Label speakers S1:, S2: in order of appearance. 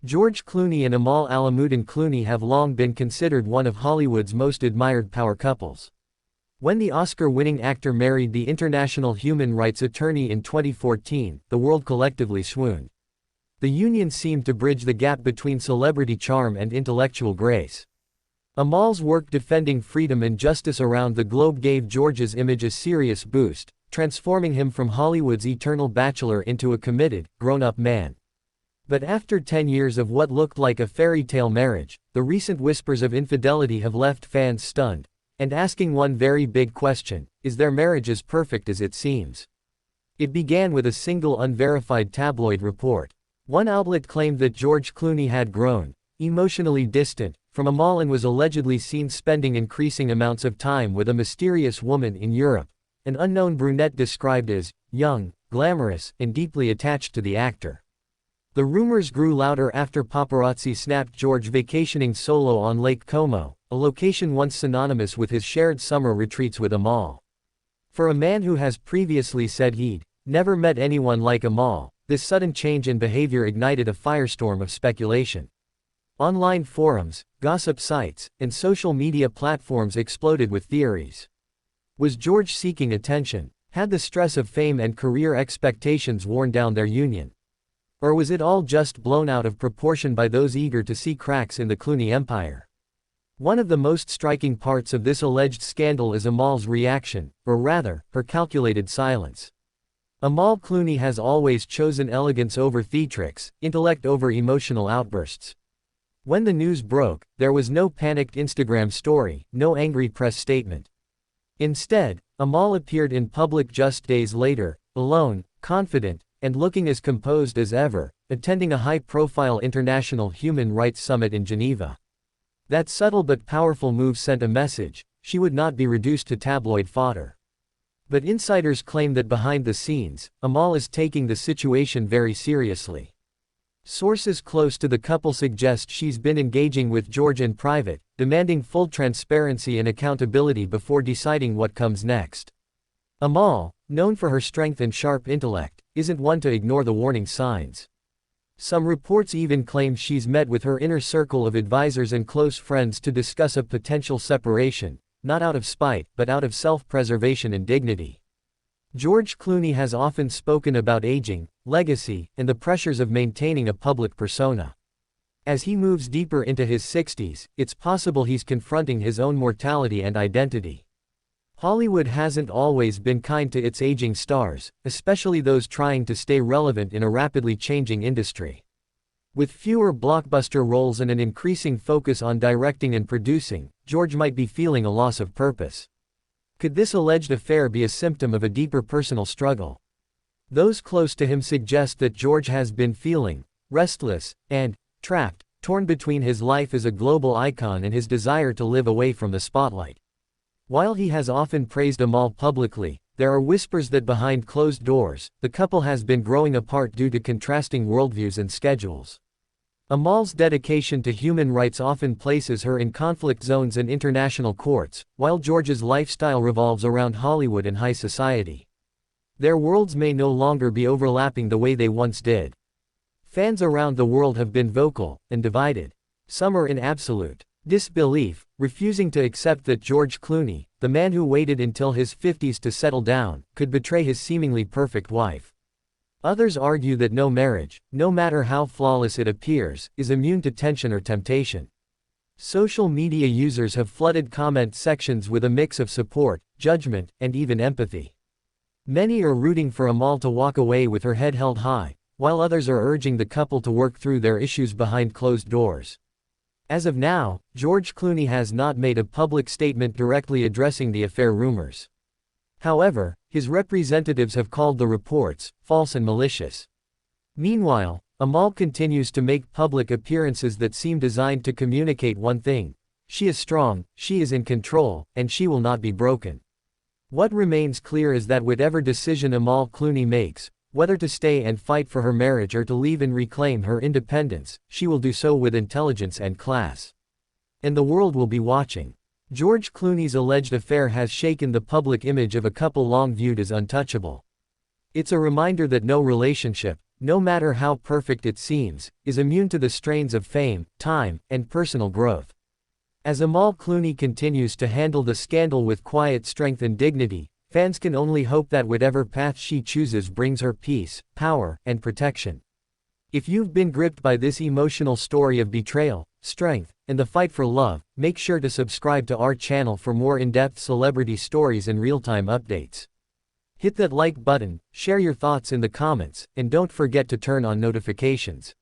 S1: George Clooney and Amal Clooney have long been considered one of Hollywood's most admired power couples. When the Oscar-winning actor married the international human rights attorney in 2014, the world collectively swooned. The union seemed to bridge the gap between celebrity charm and intellectual grace. Amal's work defending freedom and justice around the globe gave George's image a serious boost, transforming him from Hollywood's eternal bachelor into a committed, grown-up man. But after 10 years of what looked like a fairy tale marriage, the recent whispers of infidelity have left fans stunned, and asking one very big question: is their marriage as perfect as it seems? It began with a single unverified tabloid report. One outlet claimed that George Clooney had grown emotionally distant from Amal and was allegedly seen spending increasing amounts of time with a mysterious woman in Europe, an unknown brunette described as young, glamorous, and deeply attached to the actor. The rumors grew louder after paparazzi snapped George vacationing solo on Lake Como, a location once synonymous with his shared summer retreats with Amal. For a man who has previously said he'd never met anyone like Amal, this sudden change in behavior ignited a firestorm of speculation. Online forums, gossip sites, and social media platforms exploded with theories. Was George seeking attention? Had the stress of fame and career expectations worn down their union? Or was it all just blown out of proportion by those eager to see cracks in the Clooney empire? One of the most striking parts of this alleged scandal is Amal's reaction, or rather, her calculated silence. Amal Clooney has always chosen elegance over theatrics, intellect over emotional outbursts. When the news broke, there was no panicked Instagram story, no angry press statement. Instead, Amal appeared in public just days later, alone, confident, and looking as composed as ever, attending a high-profile international human rights summit in Geneva. That subtle but powerful move sent a message: she would not be reduced to tabloid fodder. But insiders claim that behind the scenes, Amal is taking the situation very seriously. Sources close to the couple suggest she's been engaging with George in private, demanding full transparency and accountability before deciding what comes next. Amal, known for her strength and sharp intellect, isn't one to ignore the warning signs. Some reports even claim she's met with her inner circle of advisors and close friends to discuss a potential separation, not out of spite, but out of self-preservation and dignity. George Clooney has often spoken about aging, legacy, and the pressures of maintaining a public persona. As he moves deeper into his 60s, it's possible he's confronting his own mortality and identity. Hollywood hasn't always been kind to its aging stars, especially those trying to stay relevant in a rapidly changing industry. With fewer blockbuster roles and an increasing focus on directing and producing, George might be feeling a loss of purpose. Could this alleged affair be a symptom of a deeper personal struggle? Those close to him suggest that George has been feeling restless and trapped, torn between his life as a global icon and his desire to live away from the spotlight. While he has often praised Amal publicly, there are whispers that behind closed doors, the couple has been growing apart due to contrasting worldviews and schedules. Amal's dedication to human rights often places her in conflict zones and international courts, while George's lifestyle revolves around Hollywood and high society. Their worlds may no longer be overlapping the way they once did. Fans around the world have been vocal and divided. Some are in absolute disbelief, refusing to accept that George Clooney, the man who waited until his 50s to settle down, could betray his seemingly perfect wife. Others argue that no marriage, no matter how flawless it appears, is immune to tension or temptation. Social media users have flooded comment sections with a mix of support, judgment, and even empathy. Many are rooting for Amal to walk away with her head held high, while others are urging the couple to work through their issues behind closed doors. As of now, George Clooney has not made a public statement directly addressing the affair rumors. However, his representatives have called the reports false and malicious. Meanwhile, Amal continues to make public appearances that seem designed to communicate one thing: she is strong, she is in control, and she will not be broken. What remains clear is that whatever decision Amal Clooney makes, whether to stay and fight for her marriage or to leave and reclaim her independence, she will do so with intelligence and class. And the world will be watching. George Clooney's alleged affair has shaken the public image of a couple long viewed as untouchable. It's a reminder that no relationship, no matter how perfect it seems, is immune to the strains of fame, time, and personal growth. As Amal Clooney continues to handle the scandal with quiet strength and dignity, fans can only hope that whatever path she chooses brings her peace, power, and protection. If you've been gripped by this emotional story of betrayal, strength, and the fight for love, make sure to subscribe to our channel for more in-depth celebrity stories and real-time updates. Hit that like button, share your thoughts in the comments, and don't forget to turn on notifications.